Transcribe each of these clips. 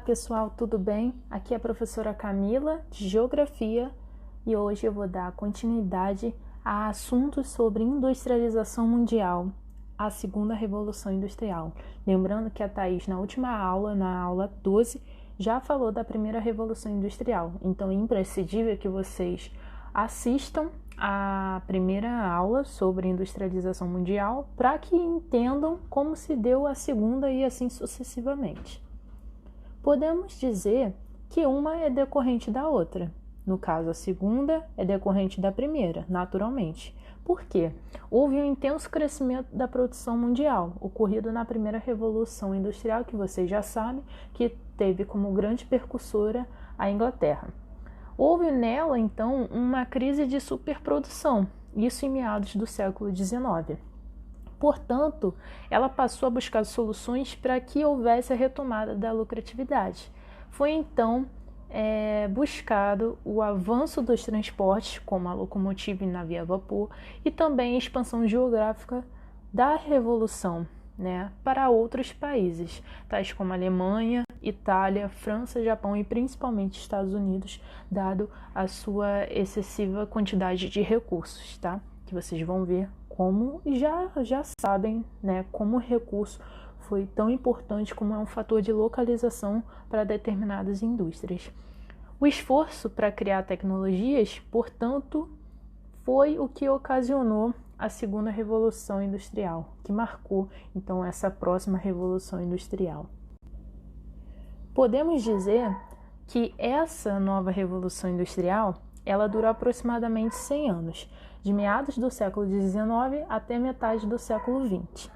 pessoal, tudo bem? Aqui é a professora Camila, de Geografia, e hoje eu vou dar continuidade a assuntos sobre industrialização mundial, a segunda revolução industrial. Lembrando que a Thaís, na última aula, na aula 12, já falou da primeira revolução industrial, então é imprescindível que vocês assistam a primeira aula sobre industrialização mundial para que entendam como se deu a segunda e assim sucessivamente. Podemos dizer que uma é decorrente da outra. No caso, a segunda é decorrente da primeira, naturalmente. Por quê? Houve um intenso crescimento da produção mundial, ocorrido na primeira revolução industrial, que vocês já sabem, que teve como grande percussora a Inglaterra. Houve nela, então, uma crise de superprodução, isso em meados do século XIX. Portanto, ela passou a buscar soluções para que houvesse a retomada da lucratividade. Foi então buscado o avanço dos transportes, como a locomotiva e navio a vapor, e também a expansão geográfica da Revolução, para outros países, tais como Alemanha, Itália, França, Japão e principalmente Estados Unidos, dado a sua excessiva quantidade de recursos, tá? Que vocês vão ver como já sabem, como o recurso foi tão importante como é um fator de localização para determinadas indústrias. O esforço para criar tecnologias, portanto, foi o que ocasionou a segunda revolução industrial, que marcou então essa próxima revolução industrial. Podemos dizer que essa nova revolução industrial, ela durou aproximadamente 100 anos, de meados do século XIX até metade do século XX.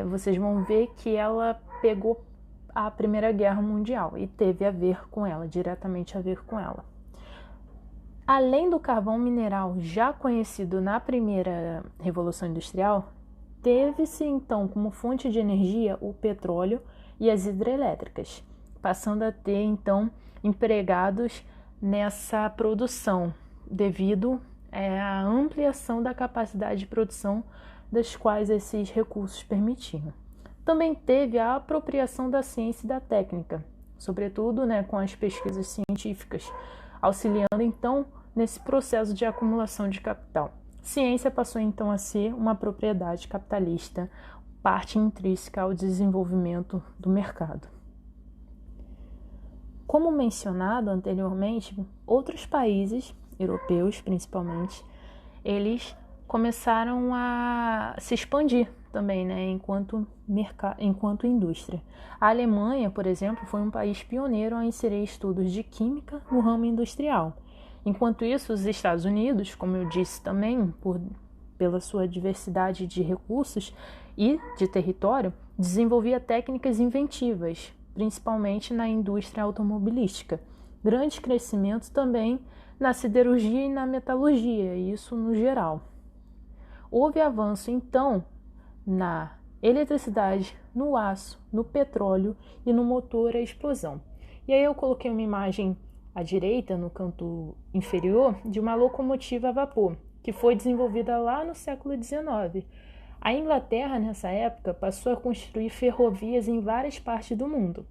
Vocês vão ver que ela pegou a Primeira Guerra Mundial e teve a ver com ela, diretamente a ver com ela. Além do carvão mineral já conhecido na primeira Revolução Industrial, teve-se então como fonte de energia o petróleo e as hidrelétricas, passando a ter então empregados nessa produção, devido à ampliação da capacidade de produção das quais esses recursos permitiam. Também teve a apropriação da ciência e da técnica, sobretudo com as pesquisas científicas, auxiliando então nesse processo de acumulação de capital. Ciência passou então a ser uma propriedade capitalista, parte intrínseca ao desenvolvimento do mercado. Como mencionado anteriormente, outros países, europeus principalmente, eles começaram a se expandir também, enquanto indústria. A Alemanha, por exemplo, foi um país pioneiro a inserir estudos de química no ramo industrial. Enquanto isso, os Estados Unidos, como eu disse também, pela sua diversidade de recursos e de território, desenvolvia técnicas inventivas, principalmente na indústria automobilística. Grande crescimento também na siderurgia e na metalurgia, isso no geral. Houve avanço, então, na eletricidade, no aço, no petróleo e no motor a explosão. E aí eu coloquei uma imagem à direita, no canto inferior, de uma locomotiva a vapor, que foi desenvolvida lá no século XIX. A Inglaterra, nessa época, passou a construir ferrovias em várias partes do mundo.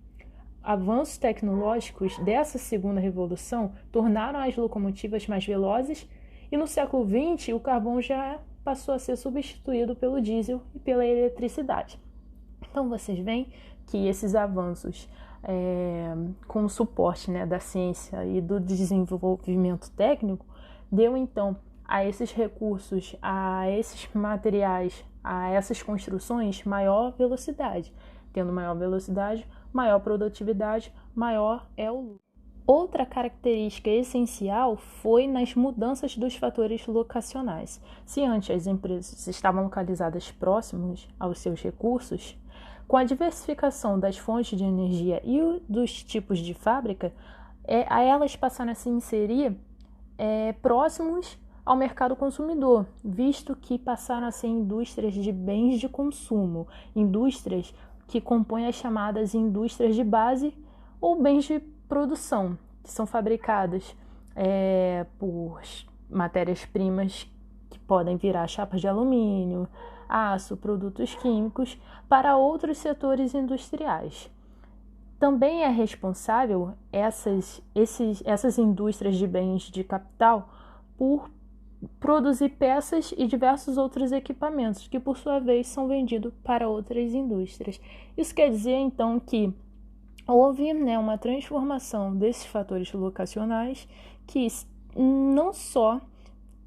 Avanços tecnológicos dessa segunda revolução tornaram as locomotivas mais velozes e no século XX o carvão já passou a ser substituído pelo diesel e pela eletricidade. Então vocês veem que esses avanços com o suporte da ciência e do desenvolvimento técnico deu então a esses recursos, a esses materiais, a essas construções maior velocidade. Tendo maior velocidade, maior produtividade, maior é o lucro. Outra característica essencial foi nas mudanças dos fatores locacionais. Se antes as empresas estavam localizadas próximas aos seus recursos, com a diversificação das fontes de energia e dos tipos de fábrica, elas passaram a se inserir próximos ao mercado consumidor, visto que passaram a ser indústrias de bens de consumo, indústrias que compõem as chamadas indústrias de base ou bens de produção, que são fabricadas por matérias-primas que podem virar chapas de alumínio, aço, produtos químicos, para outros setores industriais. Também é responsável essas indústrias de bens de capital por produzir peças e diversos outros equipamentos, que por sua vez são vendidos para outras indústrias. Isso quer dizer, então, que houve, né, uma transformação desses fatores locacionais que não só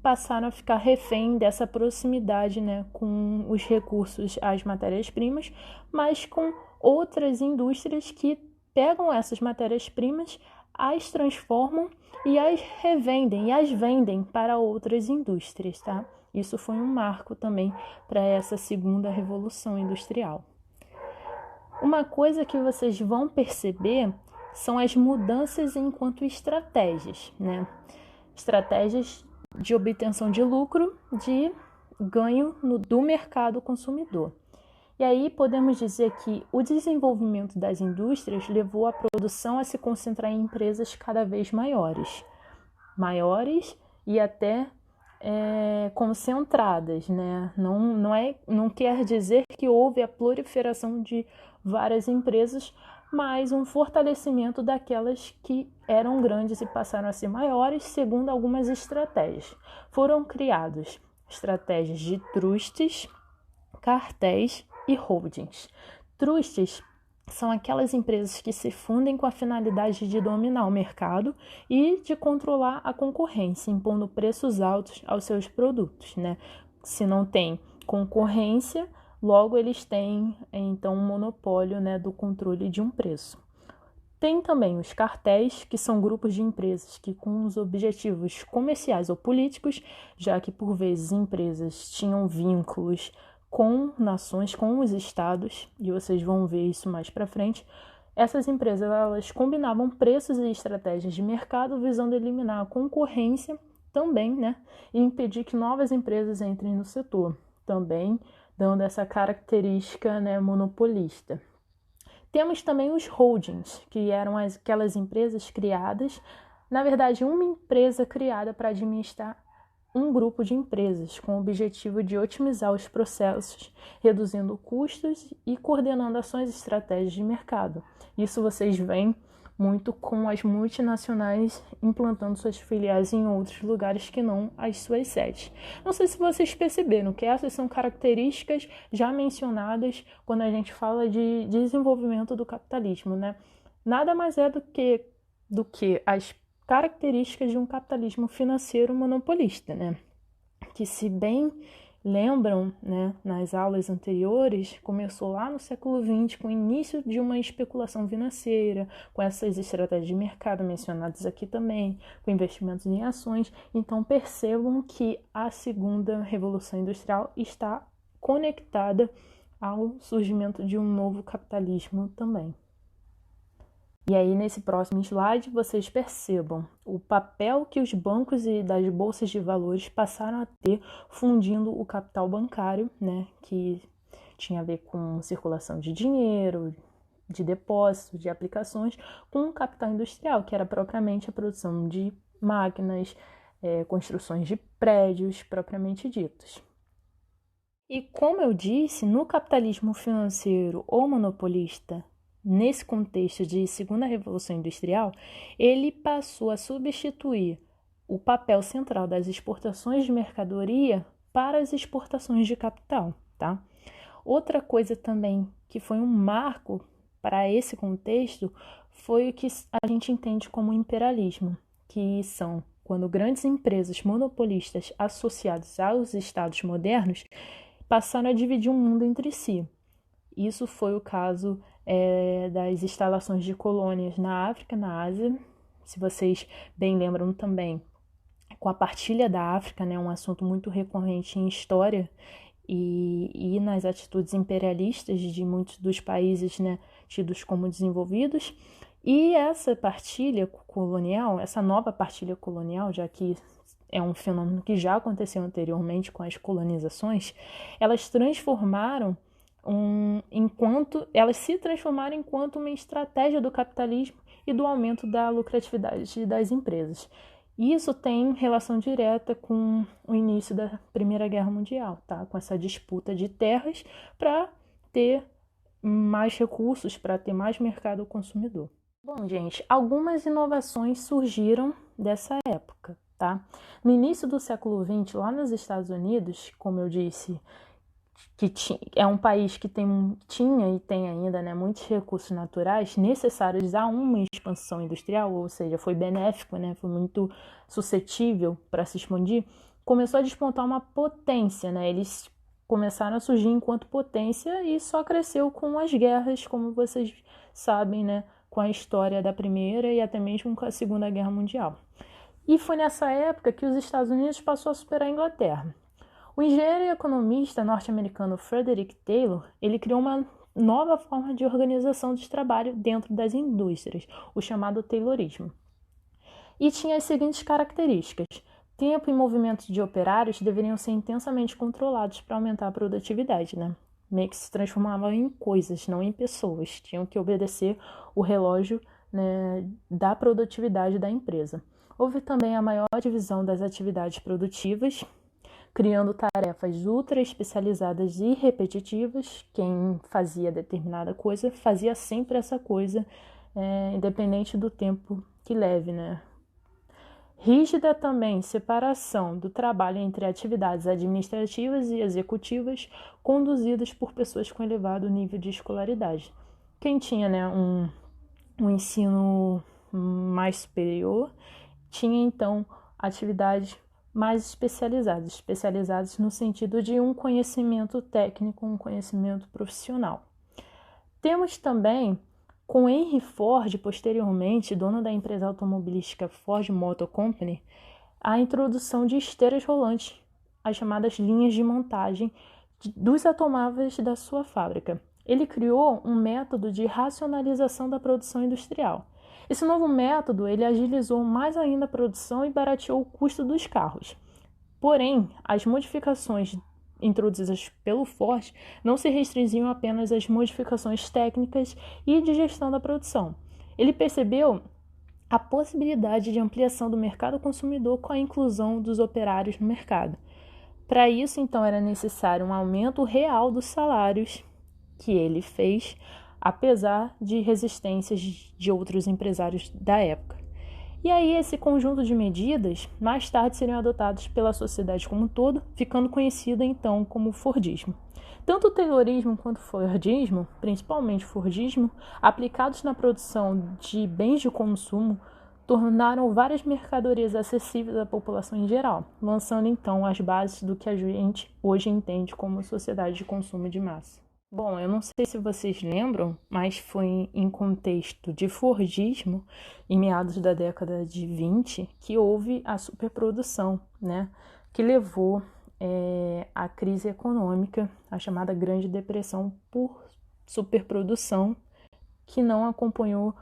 passaram a ficar refém dessa proximidade, né, com os recursos, as matérias-primas, mas com outras indústrias que pegam essas matérias-primas, as transformam e as revendem e as vendem para outras indústrias, tá? Isso foi um marco também para essa segunda revolução industrial. Uma coisa que vocês vão perceber são as mudanças enquanto estratégias, né? Estratégias de obtenção de lucro, de ganho do mercado consumidor. E aí podemos dizer que o desenvolvimento das indústrias levou a produção a se concentrar em empresas cada vez maiores e até concentradas, né? Não quer dizer que houve a proliferação de várias empresas, mas um fortalecimento daquelas que eram grandes e passaram a ser maiores, segundo algumas estratégias. Foram criadas estratégias de trusts, cartéis e holdings. Trusts são aquelas empresas que se fundem com a finalidade de dominar o mercado e de controlar a concorrência, impondo preços altos aos seus produtos, né? Se não tem concorrência, logo eles têm, então, um monopólio, né, do controle de um preço. Tem também os cartéis, que são grupos de empresas que, com os objetivos comerciais ou políticos, já que por vezes empresas tinham vínculos com nações, com os estados, e vocês vão ver isso mais para frente, essas empresas elas combinavam preços e estratégias de mercado visando eliminar a concorrência também, né, e impedir que novas empresas entrem no setor, também dando essa característica, né, monopolista. Temos também os holdings, que eram aquelas empresas criadas, na verdade, uma empresa criada para administrar um grupo de empresas, com o objetivo de otimizar os processos, reduzindo custos e coordenando ações e estratégias de mercado. Isso vocês veem muito com as multinacionais implantando suas filiais em outros lugares que não as suas sedes. Não sei se vocês perceberam que essas são características já mencionadas quando a gente fala de desenvolvimento do capitalismo, né? Nada mais é do que as características de um capitalismo financeiro monopolista, né? Que, se bem lembram, né, nas aulas anteriores, começou lá no século XX com o início de uma especulação financeira, com essas estratégias de mercado mencionadas aqui também, com investimentos em ações. Então percebam que a segunda revolução industrial está conectada ao surgimento de um novo capitalismo também. E aí, nesse próximo slide, vocês percebam o papel que os bancos e das bolsas de valores passaram a ter fundindo o capital bancário, né, que tinha a ver com circulação de dinheiro, de depósitos, de aplicações, com o capital industrial, que era propriamente a produção de máquinas, construções de prédios propriamente ditos. E como eu disse, no capitalismo financeiro ou monopolista, nesse contexto de segunda revolução industrial, ele passou a substituir o papel central das exportações de mercadoria para as exportações de capital, tá? Outra coisa também que foi um marco para esse contexto foi o que a gente entende como imperialismo, que são quando grandes empresas monopolistas associadas aos estados modernos passaram a dividir o mundo entre si. Isso foi o caso das instalações de colônias na África, na Ásia. Se vocês bem lembram também, com a partilha da África, né, um assunto muito recorrente em história e nas atitudes imperialistas de muitos dos países, né, tidos como desenvolvidos. E essa partilha colonial, essa nova partilha colonial, já que é um fenômeno que já aconteceu anteriormente com as colonizações, elas se transformaram enquanto uma estratégia do capitalismo e do aumento da lucratividade das empresas. Isso tem relação direta com o início da Primeira Guerra Mundial, tá? Com essa disputa de terras para ter mais recursos para ter mais mercado ao consumidor. Bom, gente, algumas inovações surgiram dessa época, tá? No início do século XX, lá nos Estados Unidos, como eu disse, que é um país que tinha e tem ainda, né, muitos recursos naturais necessários a uma expansão industrial, ou seja, foi benéfico, né, foi muito suscetível para se expandir, começou a despontar uma potência, né, eles começaram a surgir enquanto potência e só cresceu com as guerras, como vocês sabem, né, com a história da Primeira e até mesmo com a Segunda Guerra Mundial. E foi nessa época que os Estados Unidos passou a superar a Inglaterra. O engenheiro e economista norte-americano Frederick Taylor, ele criou uma nova forma de organização de trabalho dentro das indústrias, o chamado Taylorismo. E tinha as seguintes características: tempo e movimento de operários deveriam ser intensamente controlados para aumentar a produtividade, né? Meio que se transformavam em coisas, não em pessoas. Tinham que obedecer o relógio, né, da produtividade da empresa. Houve também a maior divisão das atividades produtivas, criando tarefas ultra especializadas e repetitivas. Quem fazia determinada coisa fazia sempre essa coisa, independente do tempo que leve, né? Rígida também separação do trabalho entre atividades administrativas e executivas conduzidas por pessoas com elevado nível de escolaridade. Quem tinha, né, um ensino mais superior tinha então atividades mais especializadas no sentido de um conhecimento técnico, um conhecimento profissional. Temos também, com Henry Ford, posteriormente, dono da empresa automobilística Ford Motor Company, a introdução de esteiras rolantes, as chamadas linhas de montagem dos automóveis da sua fábrica. Ele criou um método de racionalização da produção industrial. Esse novo método ele agilizou mais ainda a produção e barateou o custo dos carros. Porém, as modificações introduzidas pelo Ford não se restringiam apenas às modificações técnicas e de gestão da produção. Ele percebeu a possibilidade de ampliação do mercado consumidor com a inclusão dos operários no mercado. Para isso, então, era necessário um aumento real dos salários, que ele fez, apesar de resistências de outros empresários da época. E aí esse conjunto de medidas mais tarde seriam adotados pela sociedade como um todo, ficando conhecida então como Fordismo. Tanto o Taylorismo quanto o Fordismo, principalmente o Fordismo, aplicados na produção de bens de consumo, tornaram várias mercadorias acessíveis à população em geral, lançando então as bases do que a gente hoje entende como sociedade de consumo de massa. Bom, eu não sei se vocês lembram, mas foi em contexto de Fordismo, em meados da década de 20, que houve a superprodução, né, que levou à crise econômica, a chamada Grande Depressão por superprodução, que não acompanhou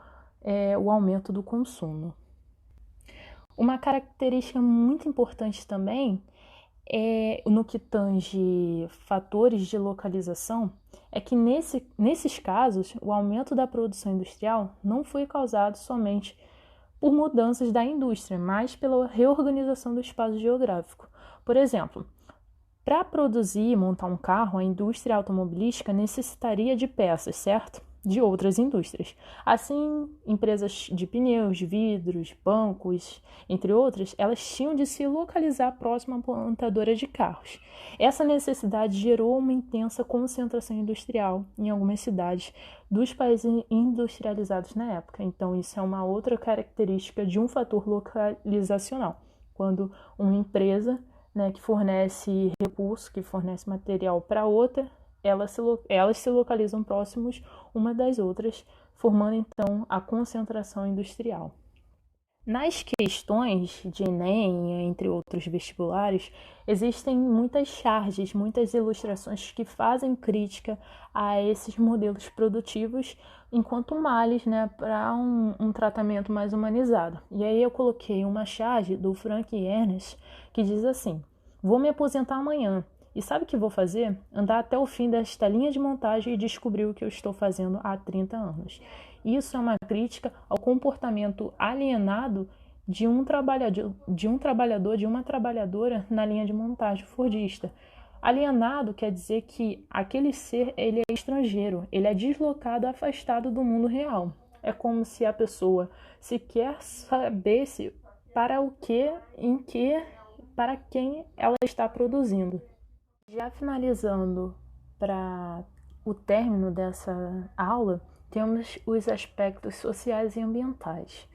o aumento do consumo. Uma característica muito importante também no que tange fatores de localização é que nesses casos o aumento da produção industrial não foi causado somente por mudanças da indústria, mas pela reorganização do espaço geográfico. Por exemplo, para produzir e montar um carro, a indústria automobilística necessitaria de peças, certo? De outras indústrias. Assim, empresas de pneus, vidros, bancos, entre outras, elas tinham de se localizar próximo à montadora de carros. Essa necessidade gerou uma intensa concentração industrial em algumas cidades dos países industrializados na época. Então, isso é uma outra característica de um fator localizacional. Quando uma empresa, né, que fornece recurso, que fornece material para outra, elas se localizam próximos uma das outras, formando então a concentração industrial. Nas questões de Enem, entre outros vestibulares, existem muitas charges, muitas ilustrações que fazem crítica a esses modelos produtivos enquanto males, né, para um tratamento mais humanizado. E aí eu coloquei uma charge do Frank Ernest que diz assim: vou me aposentar amanhã. E sabe o que vou fazer? Andar até o fim desta linha de montagem e descobrir o que eu estou fazendo há 30 anos. Isso é uma crítica ao comportamento alienado de um trabalhador, de uma trabalhadora na linha de montagem fordista. Alienado quer dizer que aquele ser ele é estrangeiro, ele é deslocado, afastado do mundo real. É como se a pessoa sequer sabesse para o que, em que, para quem ela está produzindo. Já finalizando para o término dessa aula, temos os aspectos sociais e ambientais.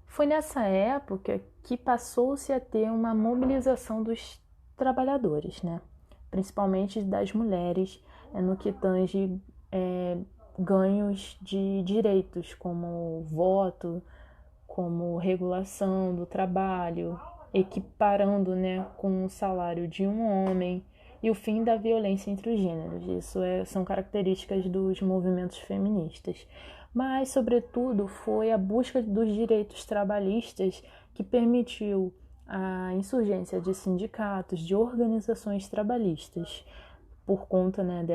Foi nessa época que passou-se a ter uma mobilização dos trabalhadores, né? Principalmente das mulheres, no que tange ganhos de direitos, como voto, como regulação do trabalho, equiparando, né, com o salário de um homem e o fim da violência entre os gêneros. Isso são características dos movimentos feministas. Mas, sobretudo, foi a busca dos direitos trabalhistas que permitiu a insurgência de sindicatos, de organizações trabalhistas, por conta, né,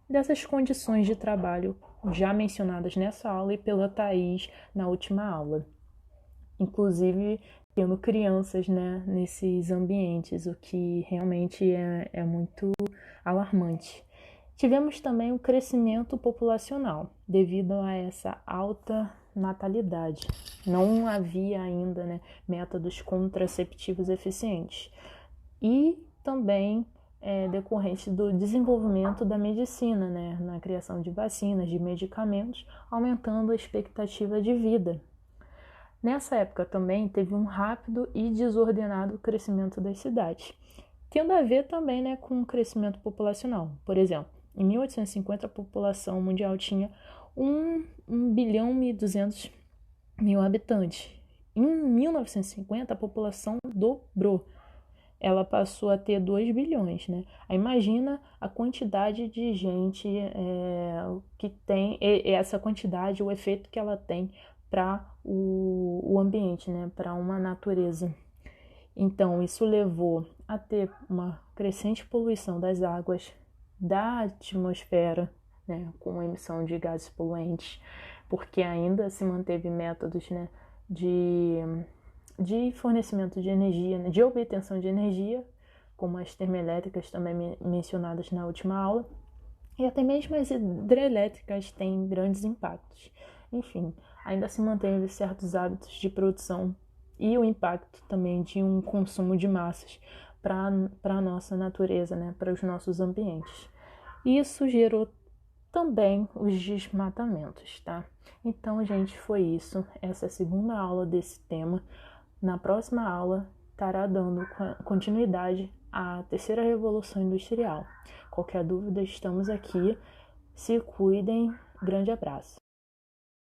dessas condições de trabalho já mencionadas nessa aula e pela Thaís na última aula. Inclusive, tendo crianças, né, nesses ambientes, o que realmente é muito alarmante. Tivemos também o crescimento populacional, devido a essa alta natalidade. Não havia ainda, né, métodos contraceptivos eficientes. E também decorrente do desenvolvimento da medicina, né, na criação de vacinas, de medicamentos, aumentando a expectativa de vida. Nessa época também teve um rápido e desordenado crescimento das cidades, tendo a ver também, né, com o crescimento populacional. Por exemplo, em 1850 a população mundial tinha 1 bilhão e 200 mil habitantes. Em 1950 a população dobrou. Ela passou a ter 2 bilhões, né? Aí imagina a quantidade de gente que tem, essa quantidade, o efeito que ela tem para o ambiente, né? Para uma natureza. Então, isso levou a ter uma crescente poluição das águas, da atmosfera, né? Com emissão de gases poluentes, porque ainda se manteve métodos, né? De fornecimento de energia, né, de obtenção de energia, como as termoelétricas também mencionadas na última aula, e até mesmo as hidrelétricas têm grandes impactos. Enfim, ainda se manteve certos hábitos de produção e o impacto também de um consumo de massas para a nossa natureza, né, para os nossos ambientes. Isso gerou também os desmatamentos, tá? Então, gente, foi isso. Essa é a segunda aula desse tema. Na próxima aula, estará dando continuidade à terceira revolução industrial. Qualquer dúvida, estamos aqui. Se cuidem. Grande abraço.